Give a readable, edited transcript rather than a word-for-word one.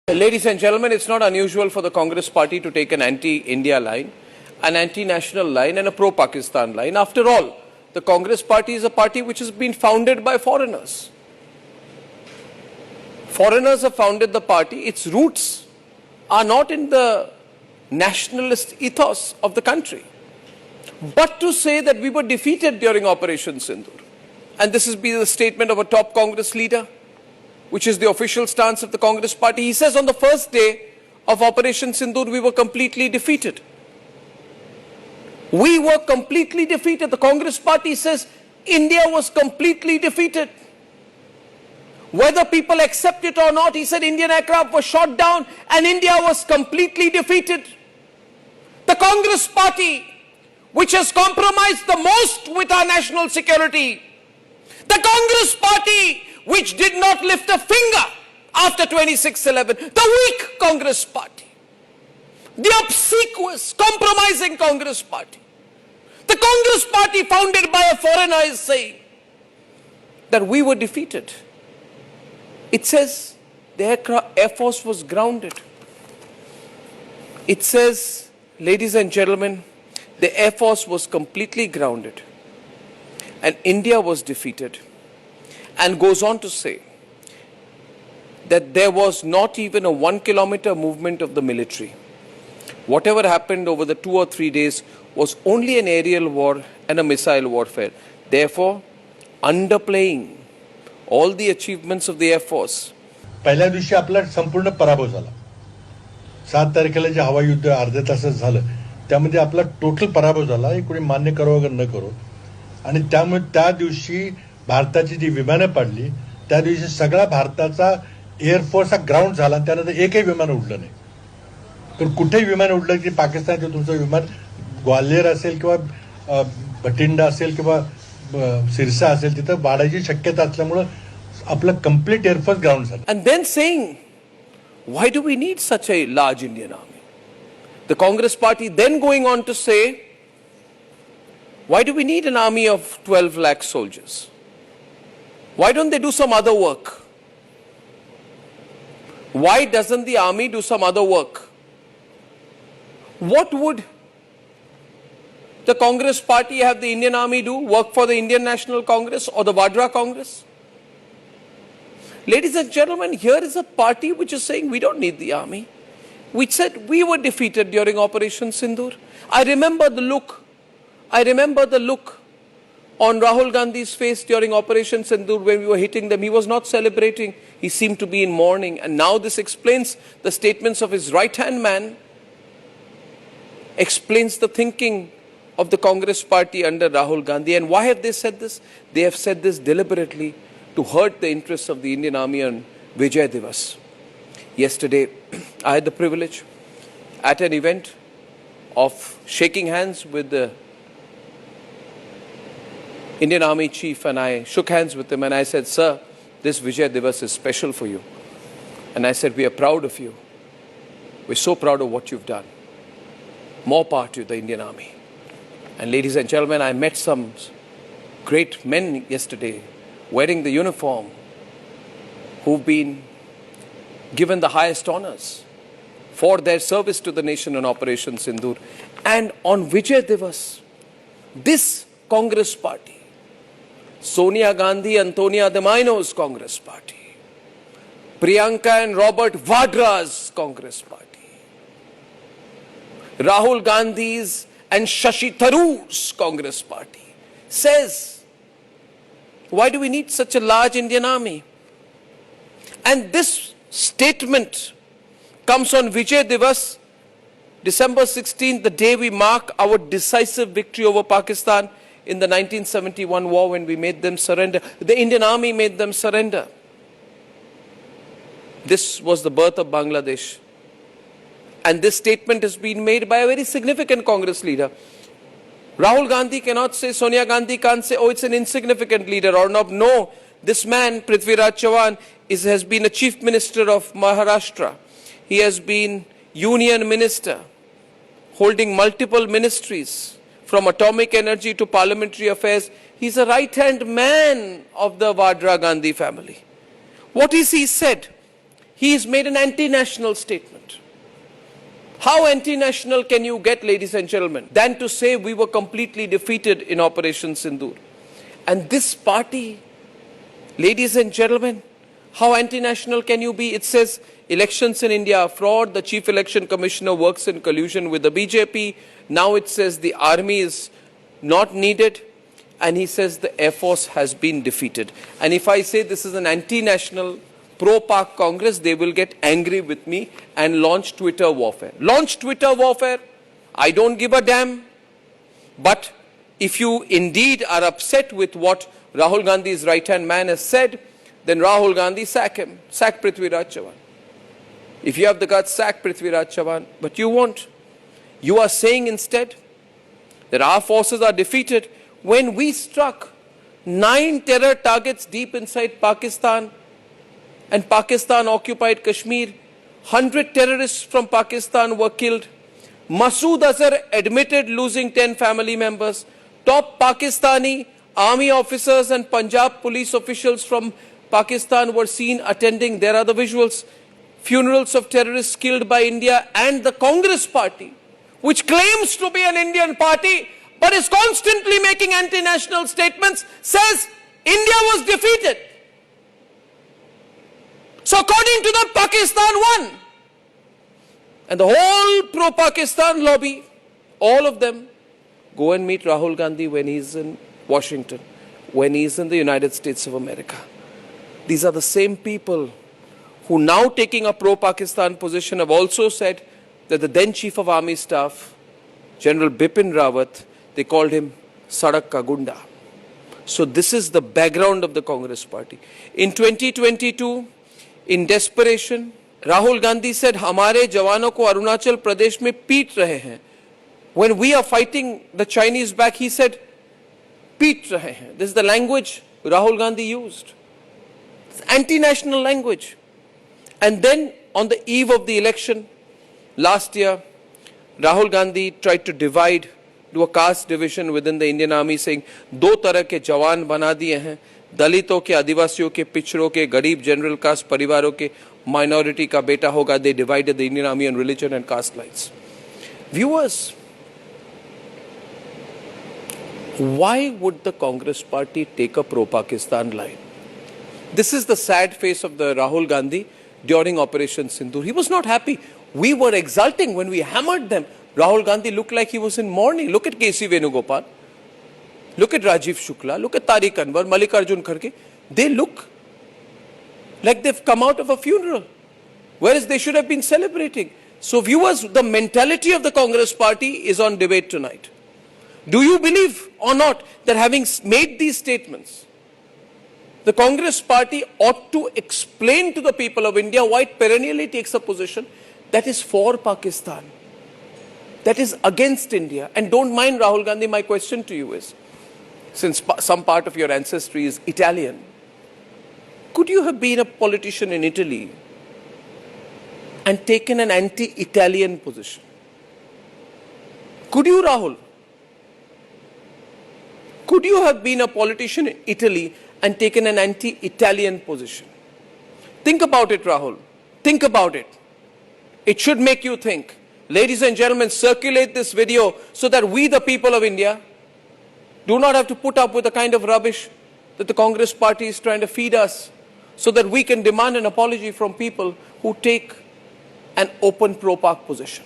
Ladies and gentlemen, it's not unusual for the Congress party to take an anti-India line, an anti-national line and a pro-Pakistan line. After all, the Congress party is a party which has been founded by foreigners. Foreigners have founded the party. Its roots are not in the nationalist ethos of the country. But to say that we were defeated during Operation Sindoor, and this has been the statement of a top Congress leader, which is the official stance of the Congress party. He says on the first day of Operation Sindoor, we were completely defeated. We were completely defeated. The Congress party says India was completely defeated. Whether people accept it or not, he said Indian aircraft were shot down and India was completely defeated. The Congress party, which has compromised the most with our national security, the Congress party, which did not lift a finger after 26/11, the weak Congress party, the obsequious, compromising Congress party, the Congress party founded by a foreigner is saying that we were defeated. It says the Air Force was grounded. It says, ladies and gentlemen, the Air Force was completely grounded and India was defeated. And goes on to say that there was not even a 1 kilometer movement of the military. Whatever happened over the 2 or 3 days was only an aerial war and a missile warfare. Therefore, underplaying all the achievements of the Air Force. पहिल्या दिवशी आपला संपूर्ण पराभव झाला. 7 तारखेला जे हवाई युद्ध अर्ध्या तासात झालं त्यामध्ये आपला टोटल पराभव झाला. हे कोणी मान्य करो वगैरे न करो. आणि त्यामुळे त्या दिवशी भारताची जी विमानं पडली त्या दिवशी सगळा भारताचा एअरफोर्स हा ग्राउंड झाला आणि त्यानंतर एकही विमान उडलं नाही. तर कुठेही विमान उडलं की पाकिस्तानचं तुमचं विमान ग्वाल्हेर असेल किंवा भटिंडा असेल किंवा सिरसा असेल तिथं वाढायची शक्यता असल्यामुळे आपलं कंप्लीट एअरफोर्स ग्राउंड झालं. And then saying, why do we need such a large Indian army? The Congress party then going on to say, why do we need an army of 12 lakh soldiers? Why don't they do some other work? Why doesn't the army do some other work? What would the Congress party have the Indian army do? Work for the Indian National Congress or the Vadra Congress? Ladies and gentlemen, here is a party which is saying we don't need the army. We said we were defeated during Operation Sindoor. I remember the look on Rahul Gandhi's face during Operation Sindoor when we were hitting them. He was not celebrating. He seemed to be in mourning. And now this explains the statements of his right-hand man, explains the thinking of the Congress party under Rahul Gandhi. And why have they said this? They have said this deliberately to hurt the interests of the Indian Army on Vijay Divas. Yesterday, I had the privilege at an event of shaking hands with the Indian Army chief, and I shook hands with him and I said, sir, this Vijay Divas is special for you. And I said, we are proud of you. We're so proud of what you've done. More power to the Indian Army. And ladies and gentlemen, I met some great men yesterday wearing the uniform who've been given the highest honors for their service to the nation in Operation Sindoor. And on Vijay Divas, this Congress party, Sonia Gandhi, Antonia de Maino's Congress party, Priyanka and Robert Vadra's Congress party, Rahul Gandhi's and Shashi Tharoor's Congress party, says, why do we need such a large Indian army? And this statement comes on Vijay Divas, December 16th, the day we mark our decisive victory over Pakistan in the 1971 war when we made them surrender. The Indian Army made them surrender. This was the birth of Bangladesh. And this statement has been made by a very significant Congress leader. Rahul Gandhi cannot say, Sonia Gandhi can't say, oh, it's an insignificant leader or not. No, this man, Prithviraj Chavan, has been a chief minister of Maharashtra. He has been union minister, holding multiple ministries, from atomic energy to parliamentary affairs. He's a right-hand man of the Vadra Gandhi family. What is he said? he's made an anti-national statement. How anti-national can you get, ladies and gentlemen, than to say we were completely defeated in Operation Sindoor? And this party, ladies and gentlemen, how anti-national can you be? It says elections in India are fraud. The chief election commissioner works in collusion with the BJP. Now it says the army is not needed. And he says the Air Force has been defeated. And if I say this is an anti-national pro-Pak Congress, they will get angry with me and launch Twitter warfare. Launch Twitter warfare. I don't give a damn. But if you indeed are upset with what Rahul Gandhi's right-hand man has said, then Rahul Gandhi, sack him. Sack Prithviraj Chavan. If you have the guts, sack Prithviraj Chavan. But you won't. You are saying instead that our forces are defeated when we struck 9 terror targets deep inside Pakistan and Pakistan occupied Kashmir. 100 terrorists from Pakistan were killed. Masood Azhar admitted losing 10 family members. Top Pakistani army officers and Punjab police officials from Pakistan were seen attending, there are the visuals, funerals of terrorists killed by India. And the Congress party, which claims to be an Indian party, but is constantly making anti-national statements, says India was defeated. So according to them, Pakistan won. And the whole pro-Pakistan lobby, all of them, go and meet Rahul Gandhi when he's in Washington, when he's in the United States of America. These are the same people who, now taking a pro-Pakistan position, have also said that the then Chief of Army Staff, General Bipin Rawat, they called him Sadak Ka Gunda. So this is the background of the Congress party. In 2022, in desperation, Rahul Gandhi said, "Hamare jawano ko Arunachal Pradesh mein peet rahe hain." When we are fighting the Chinese back, he said, "Peet rahe hain." This is the language Rahul Gandhi used. It's anti-national language. And then on the eve of the election last year, Rahul Gandhi tried to divide, do a caste division within the Indian army, saying, "दो तरह के जवान बना दिए हैं, दलितों के, आदिवासियों के, पिछड़ों के, गरीब जनरल कास्ट परिवारों के, minority का बेटा होगा." They divided the Indian army on religion and caste lines. Viewers, why would the Congress party take a pro-Pakistan line? This is the sad face of the Rahul Gandhi during Operation Sindoor. He was not happy. We were exulting when we hammered them. Rahul Gandhi looked like he was in mourning. Look at K.C. Venugopal. Look at Rajiv Shukla. Look at Tariq Anwar, Mallikarjun Kharge. They look like they've come out of a funeral, whereas they should have been celebrating. So viewers, the mentality of the Congress party is on debate tonight. Do you believe or not that having made these statements, the Congress party ought to explain to the people of India why it perennially takes a position that is for Pakistan, that is against India? And don't mind, Rahul Gandhi, my question to you is, since some part of your ancestry is Italian, could you have been a politician in Italy and taken an anti-Italian position? Could you, Rahul? Could you have been a politician in Italy and taken an anti-Italian position? Think about it, Rahul. Think about it. It should make you think. Ladies and gentlemen, circulate this video so that we, the people of India, do not have to put up with the kind of rubbish that the Congress party is trying to feed us, so that we can demand an apology from people who take an open pro-Pak position.